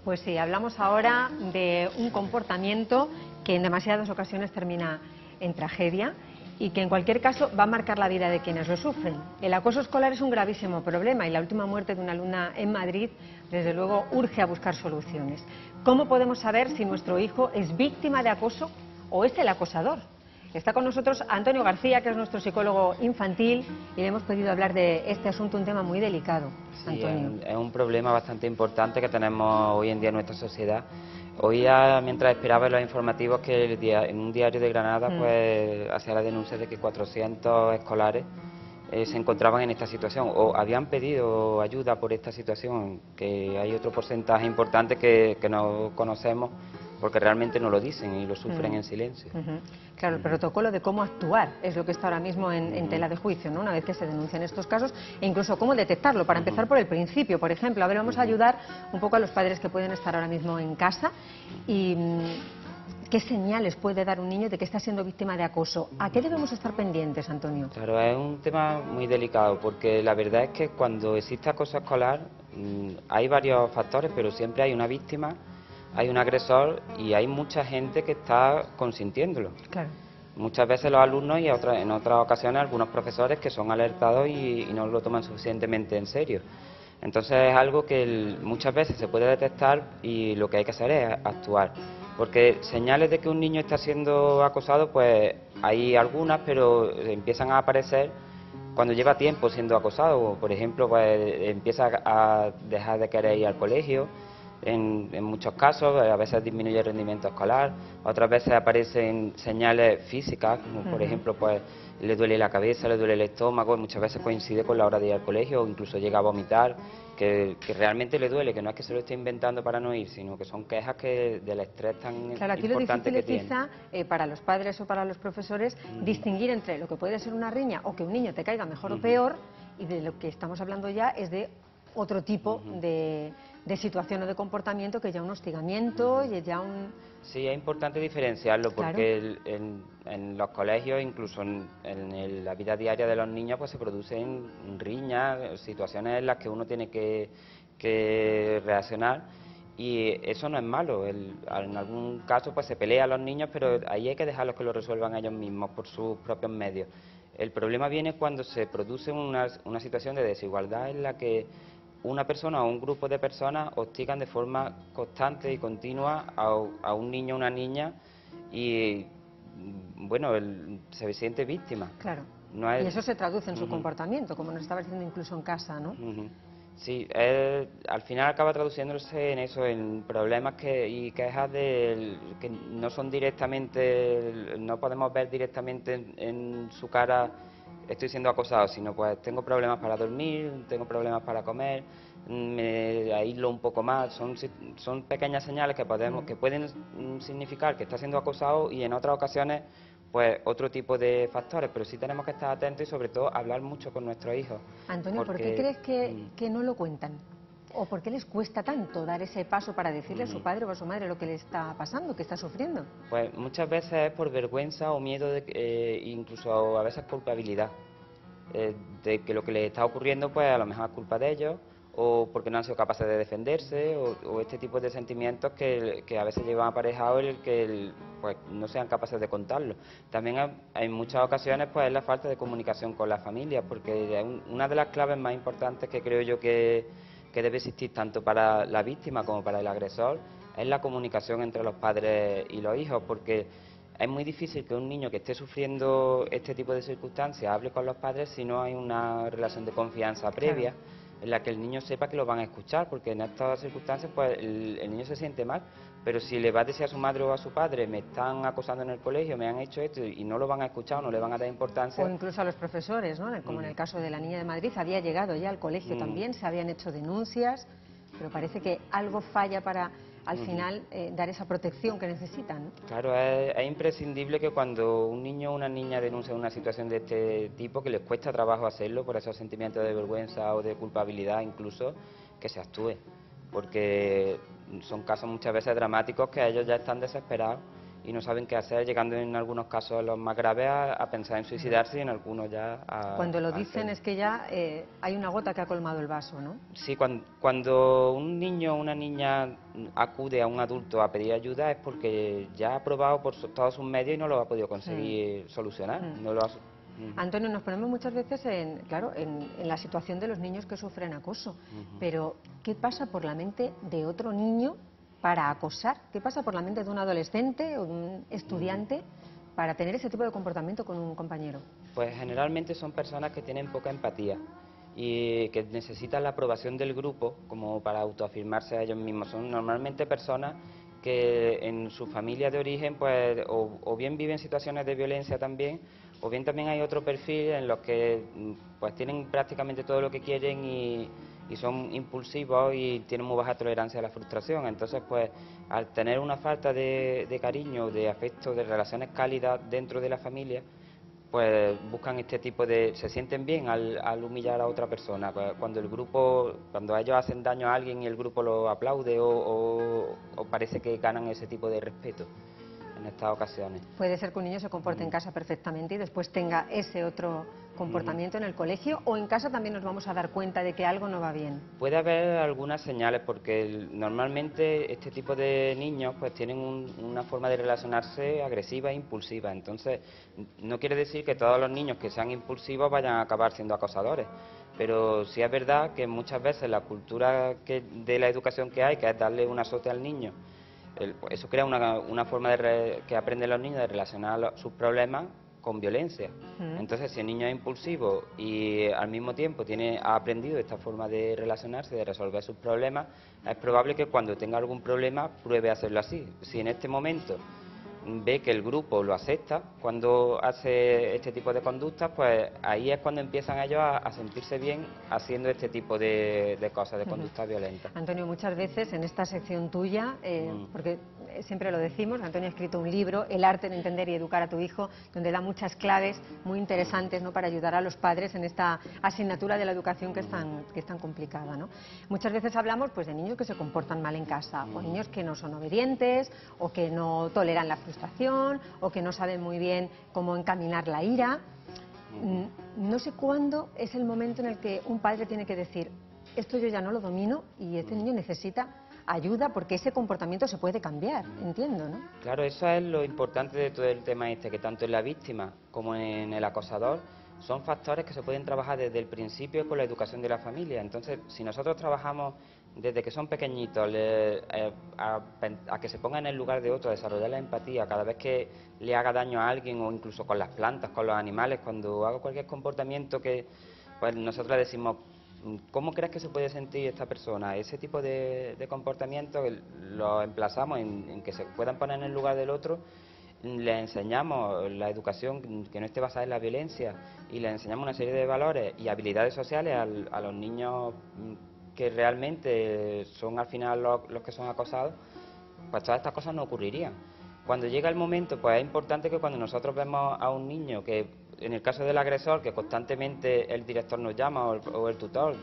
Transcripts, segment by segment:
Pues sí, hablamos ahora de un comportamiento que en demasiadas ocasiones termina en tragedia y que en cualquier caso va a marcar la vida de quienes lo sufren. El acoso escolar es un gravísimo problema y la última muerte de una alumna en Madrid, desde luego, urge a buscar soluciones. ¿Cómo podemos saber si nuestro hijo es víctima de acoso o es el acosador? Está con nosotros Antonio García, que es nuestro psicólogo infantil, y le hemos pedido hablar de este asunto, un tema muy delicado. Sí, Antonio. es un problema bastante importante que tenemos hoy en día en nuestra sociedad. Mientras esperaba en los informativos, que en un diario de Granada pues hacía la denuncia de que 400 escolares se encontraban en esta situación o habían pedido ayuda por esta situación, que hay otro porcentaje importante que no conocemos porque realmente no lo dicen y lo sufren en silencio. Claro, el protocolo de cómo actuar es lo que está ahora mismo en tela de juicio, ¿no? Una vez que se denuncian estos casos, e incluso cómo detectarlo, para empezar por el principio. Por ejemplo, a ver, vamos a ayudar un poco a los padres que pueden estar ahora mismo en casa y qué señales puede dar un niño de que está siendo víctima de acoso. ¿A qué debemos estar pendientes, Antonio? Claro, es un tema muy delicado porque la verdad es que cuando existe acoso escolar hay varios factores, pero siempre hay una víctima, hay un agresor y hay mucha gente que está consintiéndolo. Claro. Muchas veces los alumnos y en otras ocasiones algunos profesores que son alertados y no lo toman suficientemente en serio. Entonces es algo que muchas veces se puede detectar y lo que hay que hacer es actuar. Porque señales de que un niño está siendo acosado, pues hay algunas, pero empiezan a aparecer cuando lleva tiempo siendo acosado. Por ejemplo, pues empieza a dejar de querer ir al colegio. En muchos casos, a veces disminuye el rendimiento escolar, otras veces aparecen señales físicas, como por ejemplo, pues le duele la cabeza, le duele el estómago, y muchas veces coincide con la hora de ir al colegio, o incluso llega a vomitar, que realmente le duele, que no es que se lo esté inventando para no ir, sino que son quejas del estrés tan Claro, aquí lo importante difícil que es quizá para los padres o para los profesores distinguir entre lo que puede ser una riña o que un niño te caiga mejor o peor, y de lo que estamos hablando ya es de otro tipo de situación o de comportamiento, que ya un hostigamiento y ya un... Sí, es importante diferenciarlo Claro. porque en los colegios, incluso la vida diaria de los niños, pues se producen riñas, situaciones en las que uno tiene que reaccionar, y eso no es malo. En algún caso pues se pelea a los niños, pero ahí hay que dejarlos que lo resuelvan ellos mismos por sus propios medios. El problema viene cuando se produce una situación de desigualdad en la que una persona o un grupo de personas hostigan de forma constante y continua a un niño o una niña y, bueno, se siente víctima. Claro. No es... Y eso se traduce en su comportamiento, como nos estaba diciendo incluso en casa, ¿no? Sí, al final acaba traduciéndose en eso, en problemas y quejas que no son directamente, no podemos ver directamente en su cara estoy siendo acosado, sino pues tengo problemas para dormir, tengo problemas para comer, me aíslo un poco más. Son pequeñas señales que pueden significar que está siendo acosado, y en otras ocasiones pues otro tipo de factores, pero sí tenemos que estar atentos y sobre todo hablar mucho con nuestros hijos. Antonio, ¿por qué crees que no lo cuentan? ¿O por qué les cuesta tanto dar ese paso para decirle a su padre o a su madre lo que le está pasando, que está sufriendo? Pues muchas veces es por vergüenza o miedo, incluso a veces culpabilidad, de que lo que les está ocurriendo pues a lo mejor es culpa de ellos, o porque no han sido capaces de defenderse, o este tipo de sentimientos que a veces llevan aparejado el que pues no sean capaces de contarlo. También en muchas ocasiones pues es la falta de comunicación con las familias, porque una de las claves más importantes que creo yo que debe existir tanto para la víctima como para el agresor es la comunicación entre los padres y los hijos, porque es muy difícil que un niño que esté sufriendo este tipo de circunstancias hable con los padres si no hay una relación de confianza previa. Claro. En la que el niño sepa que lo van a escuchar, porque en estas circunstancias pues el niño se siente mal, pero si le va a decir a su madre o a su padre, me están acosando en el colegio, me han hecho esto, y no lo van a escuchar, no le van a dar importancia. O incluso a los profesores, ¿no? Como en el caso de la niña de Madrid, había llegado ya al colegio también, se habían hecho denuncias, pero parece que algo falla para al final dar esa protección que necesitan, ¿no? Claro, es imprescindible que cuando un niño o una niña denuncia una situación de este tipo, que les cuesta trabajo hacerlo por esos sentimientos de vergüenza o de culpabilidad incluso, que se actúe, porque son casos muchas veces dramáticos que ellos ya están desesperados y no saben qué hacer, llegando en algunos casos los más graves a pensar en suicidarse y en algunos ya a... Cuando lo dicen es que ya hay una gota que ha colmado el vaso, ¿no? Sí, cuando un niño o una niña acude a un adulto a pedir ayuda es porque ya ha probado por todos sus medios y no lo ha podido conseguir solucionar. No lo ha... Antonio, nos ponemos muchas veces claro, en la situación de los niños que sufren acoso, pero ¿qué pasa por la mente de otro niño para acosar? ¿Qué pasa por la mente de un adolescente o de un estudiante para tener ese tipo de comportamiento con un compañero? Pues generalmente son personas que tienen poca empatía y que necesitan la aprobación del grupo como para autoafirmarse a ellos mismos. Son normalmente personas que en su familia de origen pues o bien viven situaciones de violencia también, o bien también hay otro perfil en los que pues tienen prácticamente todo lo que quieren y son impulsivos y tienen muy baja tolerancia a la frustración. Entonces, pues, al tener una falta de cariño, de afecto, de relaciones cálidas dentro de la familia, pues buscan este tipo de... se sienten bien al humillar a otra persona. Pues, cuando el grupo, cuando ellos hacen daño a alguien y el grupo lo aplaude o parece que ganan ese tipo de respeto en estas ocasiones. Puede ser que un niño se comporte en casa perfectamente y después tenga ese otro comportamiento en el colegio, o en casa también nos vamos a dar cuenta de que algo no va bien. Puede haber algunas señales porque normalmente este tipo de niños pues tienen una forma de relacionarse agresiva e impulsiva. Entonces no quiere decir que todos los niños que sean impulsivos vayan a acabar siendo acosadores, pero sí es verdad que muchas veces la cultura de la educación que hay, que es darle un azote al niño, eso crea una forma que aprenden los niños de relacionar sus problemas con violencia. Entonces, si el niño es impulsivo y al mismo tiempo ha aprendido esta forma de relacionarse, de resolver sus problemas, es probable que cuando tenga algún problema pruebe a hacerlo así. Si en este momento ve que el grupo lo acepta cuando hace este tipo de conductas, pues ahí es cuando empiezan ellos a sentirse bien haciendo este tipo de cosas, de conductas violentas. Antonio, muchas veces en esta sección tuya, porque siempre lo decimos, Antonio ha escrito un libro, El arte de entender y educar a tu hijo, donde da muchas claves muy interesantes, ¿no?, para ayudar a los padres en esta asignatura de la educación que es tan complicada, ¿no? Muchas veces hablamos pues de niños que se comportan mal en casa, o niños que no son obedientes, o que no toleran la frustración, o que no saben muy bien cómo encaminar la ira. No sé cuándo es el momento en el que un padre tiene que decir: esto yo ya no lo domino y este niño necesita ayuda, porque ese comportamiento se puede cambiar, entiendo, ¿no? Claro, eso es lo importante de todo el tema que tanto en la víctima como en el acosador son factores que se pueden trabajar desde el principio con la educación de la familia. Entonces, si nosotros trabajamos desde que son pequeñitos a que se pongan en el lugar de otro, a desarrollar la empatía cada vez que le haga daño a alguien, o incluso con las plantas, con los animales, cuando haga cualquier comportamiento que pues nosotros le decimos: ¿cómo crees que se puede sentir esta persona? Ese tipo de comportamiento lo emplazamos en que se puedan poner en el lugar del otro. Le enseñamos la educación que no esté basada en la violencia y le enseñamos una serie de valores y habilidades sociales a los niños que realmente son al final los que son acosados, pues todas estas cosas no ocurrirían. Cuando llega el momento, pues es importante que cuando nosotros vemos a un niño que, en el caso del agresor, que constantemente el director nos llama o el tutor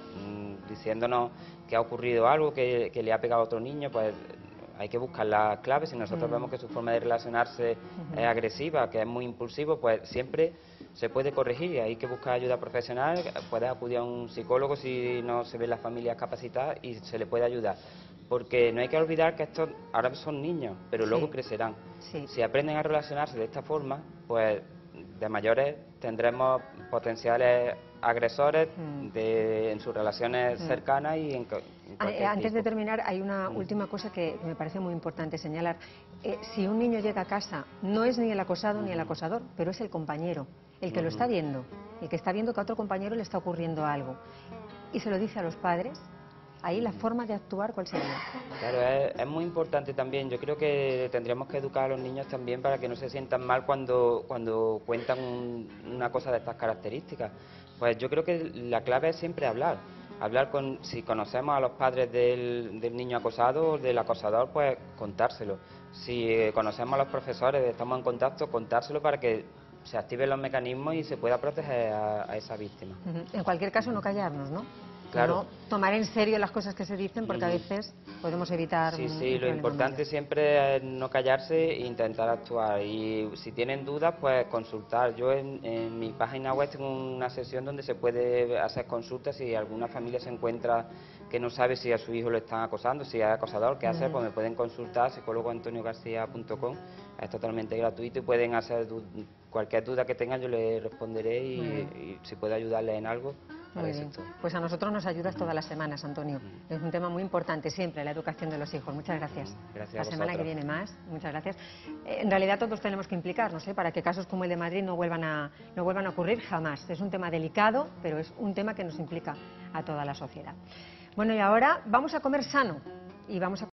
diciéndonos que ha ocurrido algo, que le ha pegado a otro niño, pues hay que buscar las claves. Si nosotros vemos que su forma de relacionarse es agresiva, que es muy impulsivo, pues siempre se puede corregir y hay que buscar ayuda profesional. Puede acudir a un psicólogo si no se ven las familias capacitadas y se le puede ayudar. Porque no hay que olvidar que estos ahora son niños, pero luego crecerán. Si aprenden a relacionarse de esta forma, pues de mayores tendremos potenciales agresores en sus relaciones cercanas y en cualquier Antes tipo. de terminar, hay una última cosa que me parece muy importante señalar. Si un niño llega a casa, no es ni el acosado ni el acosador, pero es el compañero, el que lo está viendo, el que está viendo que a otro compañero le está ocurriendo algo, y se lo dice a los padres. Ahí la forma de actuar, ¿cuál sería? Claro, es muy importante también. Yo creo que tendríamos que educar a los niños también para que no se sientan mal cuando cuentan una cosa de estas características. Pues yo creo que la clave es siempre hablar. Si conocemos a los padres del niño acosado o del acosador, pues contárselo. Si conocemos a los profesores, estamos en contacto, contárselo para que se activen los mecanismos y se pueda proteger a esa víctima. En cualquier caso, no callarnos, ¿no? Claro. No tomar en serio las cosas que se dicen, porque a veces podemos evitar Sí, un sí, lo problema importante mayor. siempre es no callarse e intentar actuar. Y si tienen dudas, pues consultar. Yo en mi página web tengo una sección donde se puede hacer consultas. Si alguna familia se encuentra que no sabe si a su hijo lo están acosando, si es acosador, qué hacer, pues me pueden consultar, psicólogoantoniogarcia.com. Es totalmente gratuito y pueden hacer cualquier duda que tengan, yo les responderé y si puedo ayudarles en algo. Muy bien. Pues a nosotros nos ayudas todas las semanas, Antonio. Es un tema muy importante siempre, la educación de los hijos. Muchas gracias. Gracias La a semana que vosotros. viene más. Muchas gracias. En realidad todos tenemos que implicarnos, para que casos como el de Madrid no vuelvan a ocurrir jamás. Es un tema delicado, pero es un tema que nos implica a toda la sociedad. Bueno, y ahora vamos a comer sano y vamos a